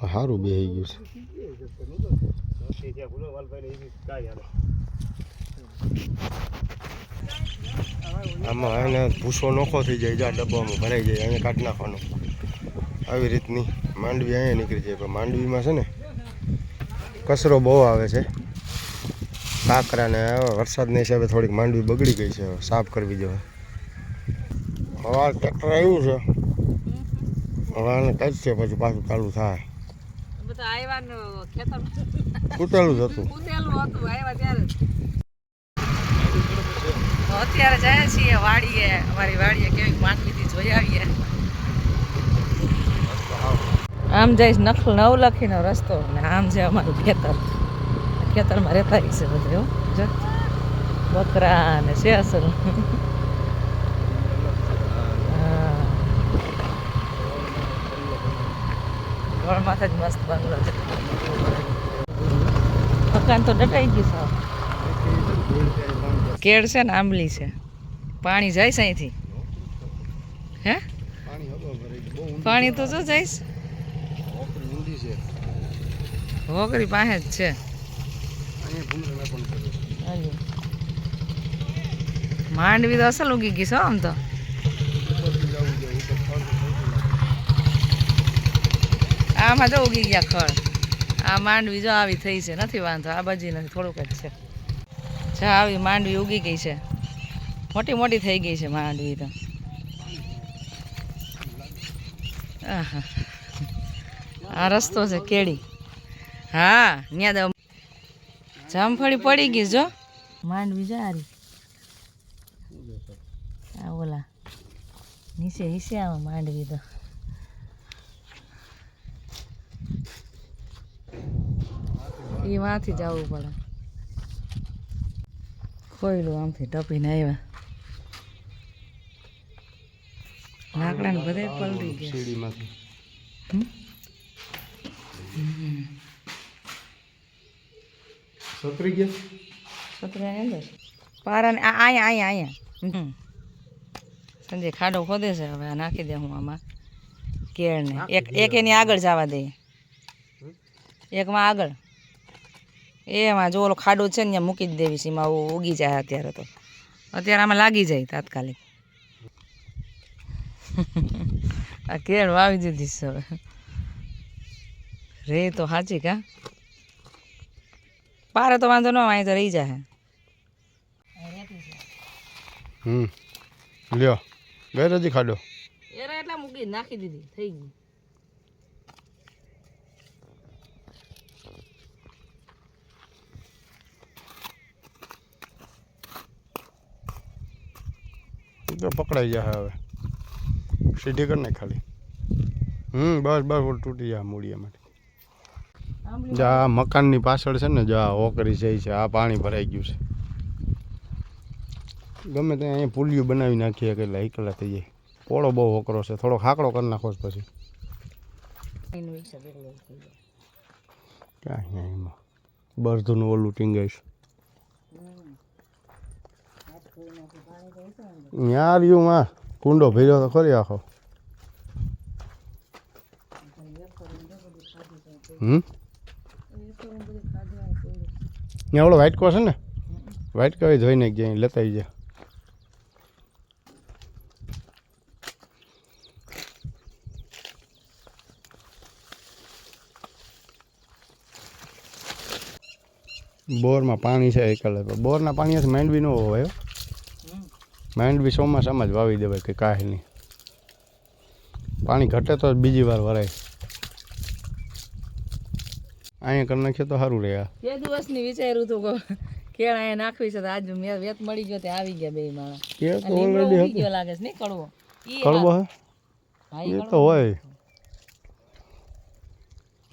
સારું બેહી ગયું છે આમાં એને ભૂસો નોખો થઈ જાય જ્યાં ડબ્બામાં ભરાઈ જાય અહીંયા કાઢી નાખવાનો આવી રીતની માંડવી અહીંયા નીકળી જાય પણ માંડવીમાં છે ને કચરો બહુ આવે છે કાંકરા ને વરસાદના હિસાબે થોડીક માંડવી બગડી ગઈ છે સાફ કરવી જોઈએ હવે ટ્રેક્ટર આવ્યું છે હવે આને કાઢશે પછી પાછું ચાલુ થાય કૂટેલું જ હતું અત્યારે જાય છીએ વાડીએ અમારી વાડીએ કેવી માંડવીથી જોઈ આવીએ આમ જઈશ નવલખીનો રસ્તો ને આમ છે અમારું ખેતરમાં રહેતા છે બધું જો બકરા ને છે અસલ ગોળમાંથી જ મસ્ત બંગલો છે મકાન તો ડટાઈ ગયું સાવ કેળ છે ને આંબલી છે પાણી જાય છે અહીંથી હે પાણી તો જો જઈશ હોકરી પાસે જ છે માંડવી તો અસલ ઉગી ગઈ છે આમ તો આમાં જો ઉગી ગયા ખળ આ માંડવી જો આવી થઈ છે નથી વાંધો આ બાજી નથી થોડુંક જ છે જા આવી માંડવી ઉગી ગઈ છે મોટી મોટી થઈ ગઈ છે માંડવી તો આ રસ્તો છે કેળી હા ત્યાં જામફળી પડી ગઈ જો માંડવી જારી આ ઓલા નીચે હિસે આવે માંડવી તો એમાંથી જવું પડે ખોયલું આમથી ટપીને આવ્યા લાકડા ને બધા પલટી ગયા સતરી ગયા સતરી અંદર પારા ને અહીંયા સંજય ખાડો ખોદે છે હવે આ નાખી દે હું આમાં કેળ ને એક એની આગળ જવા દે એકમાં આગળ એમાં જો ઓલો ખાડો છે ને ત્યાં મૂકી જ દેવી છે એમાં ઉગી જાય અત્યારે તો અત્યારે આમાં લાગી જાય તાત્કાલિક આ કેળ વાવી દીધી છે હવે રે તો સાચી કા પારે તો વાંધો ન અહીં તો રહી જાય લ્યો ગઈ રજી ખાડો એરા એટલા મૂકી નાખી દીધી થઈ ગઈ તો પકડાઈ જાય હવે સીધી કરી નાખ ખાલી બસ બસ તૂટી જાય મૂળિયા માટે જા મકાનની પાછળ છે ને જા ઓકરી જાય છે આ પાણી ભરાઈ ગયું છે ગમે ત્યાં અહીંયા પુલિયું બનાવી નાખીએ કે એટલે એકલા થઈ જાય પોળો બહુ ઓકરો છે થોડો ખાકડો કરી નાખો પછી ક્યાં એમાં બરધુનું ઓલું ટીંગાઈશ યાર યુ માં કુંડો ભર્યો તો ખરી આખો ત્યાં ઓલો વ્હાઈટ કો છે ને વ્હાઈટ કો ધોઈને ગયા લેતા આવી જાય બોરમાં પાણી છે એકલે બોરના પાણીથી માંડવી ન હોય માંડવી ચોમાસામાં જ વાવી દેવાય કે કાંઈ નહીં પાણી ઘટે તો બીજી વાર વરાય અહીંયા કરી નાખીએ તો સારું રહે બે દિવસની વિચાર્યું હતું કેળ અહીંયા નાખવી છે તો આજ મેં વેત મળી ગયો તે આવી ગયા બે માણસ કેળ તો ઓલરેડી ઉગી ગયો લાગે છે નહીં કડવો કડવો હે એ તો હોય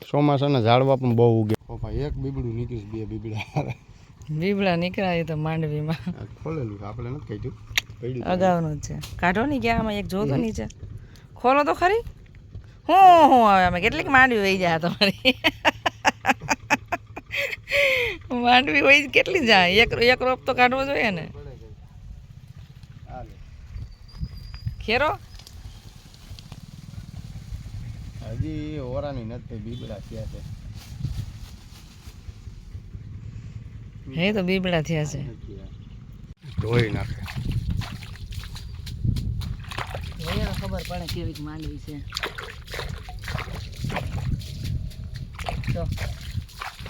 ચોમાસાના ઝાડવા પણ બહુ ઉગે એક બીબડું નીકળ્યું બે બીબડા નીકળ્યા એ તો માંડવીમાં ખોલેલું આપણે નથી કાઢ્યું અગાઉનું જ છે કાઢો નહીં ગયા આમાં એક જોતો નીચે ખોલો તો ખરી હું હવે અમે કેટલીક માંડવી વહી જાય તમારી માંડવી વહી કેટલી જાય એક રોપ તો કાઢવો જોઈએ ને ખેરો હજી ઓરાની નથી બીબડા થયા છે. હે તો બીબડા થયા છે. ધોઈ નાખે. હવે ખબર પડે કેવી માંડવી છે. તો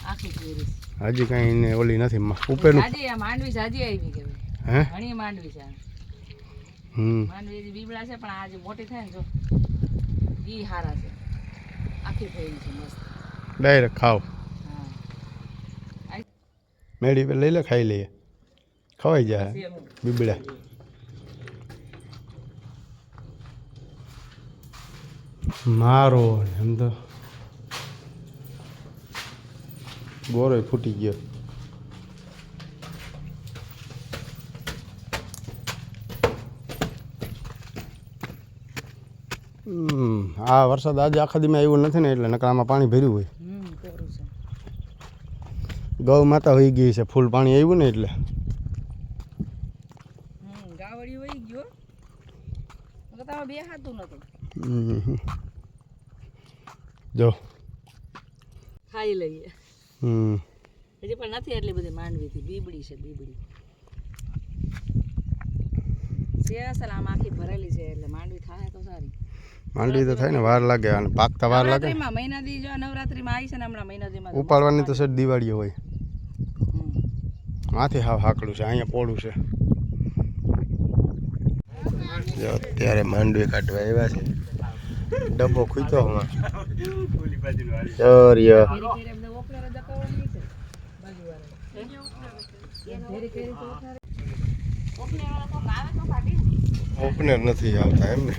આખી કેરી હજી કઈ ને ઓલી નથી ઉપરનું. જાજી આ માંડવી જાજી આવી કે હે ઘણી માંડવી છે. માંડવી જે બીબડા છે પણ આ જે મોટી થાય ને જો ઈ હારા છે. આખી ફેરી છે મસ્ત. ડાયરેક્ટ ખાવ. હા મેડી પે લઈ લે ખાઈ લઈએ. ખવાઈ જાય બીબડા. મારો એમ તો ગોરો ફૂટી ગયો. આ વરસાદ આજે આખા દીમાં આવ્યું નથી ને એટલે નકરામાં પાણી ભર્યું હોય. કોરું છે. ગૌ માતા હોઈ ગઈ છે ફૂલ પાણી આવ્યું ને એટલે. ગાવડી વહી ગયો તમે બે હાથું નતું. જો ખાઈ લઈએ. હજી પણ નથી એટલી બધી માંડવી થી બીબડી છે બીબડી છે અસલ આમ આખી ભરેલી છે એટલે માંડવી થાય તો સારી. માંડવી તો થાય ને વાર લાગે અને પાકતા વાર લાગે. મહિના દી જો નવરાત્રીમાં આવી છે ને હમણાં મહિના દીમાં ઉપાડવાની તો સેટ દિવાળી હોય. માથે હાવ હાકડું છે અહીંયા પોળું છે. જો અત્યારે માંડવી કાઢવા આવ્યા છે. ડબ્બો ખૂતો હમણાં. ઓપનર નથી આવતા એમ ને.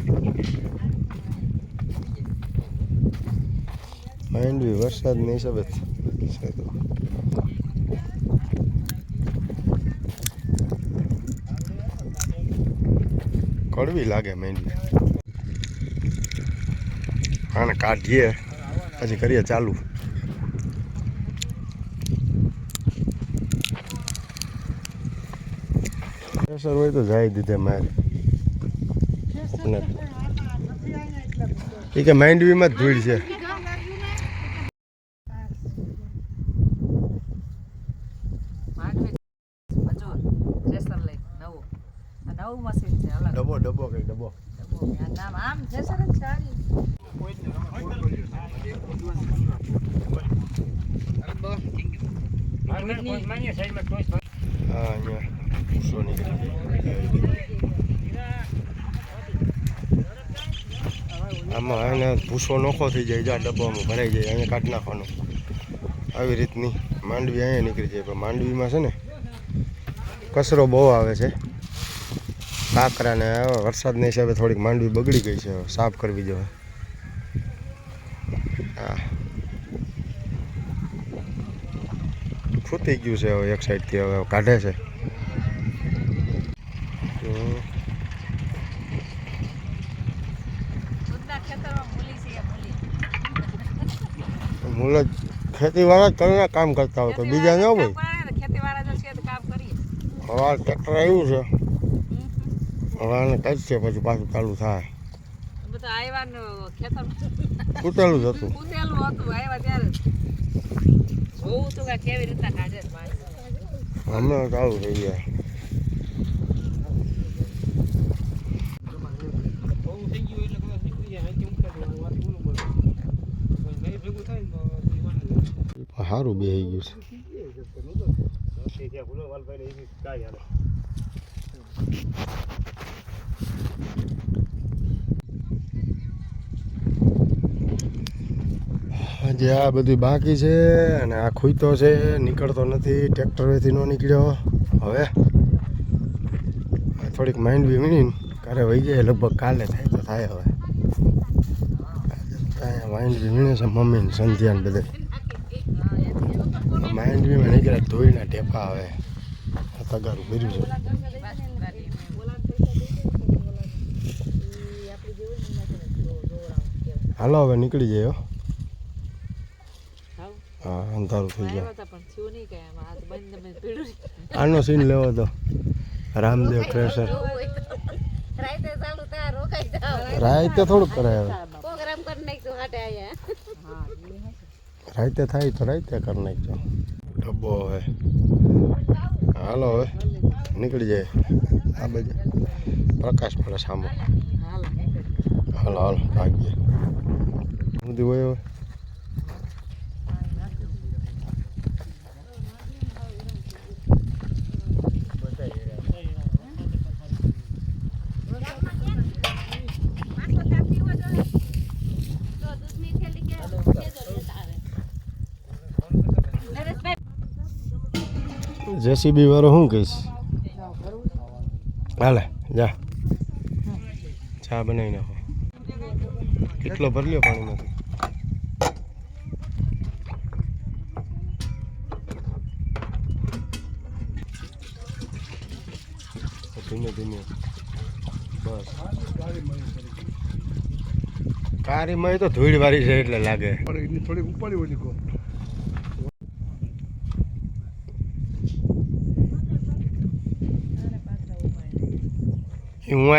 માંડવી વરસાદની હિસાબે છે તો. કડવી લાગે માંડવી. આને કાઢીએ પછી કરીએ ચાલુ. પ્રેશર હોય તો જાય દીધે મારે. એ કે માંડવીમાં જ ધૂળ છે. ડબ્બો કઈ ડબ્બો આમ જેસર જ સારી. હા અહીંયા પૂછો નીકળી. આમાં એને ભૂસો નોખો થઈ જાય જ્યાં ડબ્બામાં ભરાઈ જાય અહીંયા કાઢી નાખવાનો. આવી રીતની માંડવી અહીંયા નીકળી જાય. પણ માંડવીમાં છે ને કચરો બહુ આવે છે. કાંકરાને વરસાદના હિસાબે થોડીક માંડવી બગડી ગઈ છે. સાફ કરવી જોઈએ. હા ખૂટી ગયું છે હવે એક સાઈડથી. હવે કાઢે છે. મૂળ ખેતીવાળા જ કરીને કામ કરતા હોય તો બીજા ન હોય. હવે ટ્રેક્ટર આવ્યું છે. હવે આને કાઢશે પછી પાછું ચાલુ થાય. કૂટેલું જ હતું. હમણાં ચાલુ થઈ ગયા. સારું બેસી ગયું છે. જે આ બધું બાકી છે અને આ ખૂતો છે નીકળતો નથી. ટ્રેક્ટરથી ન નીકળ્યો. હવે થોડીક માંડવી વીણીને ઘરે વહી જાય. લગભગ કાલે થાય તો થાય. હવે માંડવી વીણે છે મમ્મી ને સંધ્યા ને બધે. માંડવીમાં નીકળ્યા ધોઈના ટેપા. આવે તગારું કર્યું છે. હાલો હવે નીકળી જાય. હા અંધારું થઈ જાય. આનો સીન લેવો તો રામદેવ પ્રેશર. રાતે થોડુંક કરાય હવે. રાતે થાય તો રાતે કરી નાખજો ડબ્બો હવે હાલો હવે નીકળી જાય આ બાજુ પ્રકાશ પડે સામો હાલો હાલો ભાગીએ બધું હોય હવે જેસીબી વાળો શું કહીશ હાલે જા ચા બનાવી નાખો કેટલો ભરી લ્યો પાણીમાંથી ધીમે ધીમે બસ કારીમાં તો ધૂળ વાળી છે એટલે લાગે થોડીક ઉપાડી હોય નીકો હું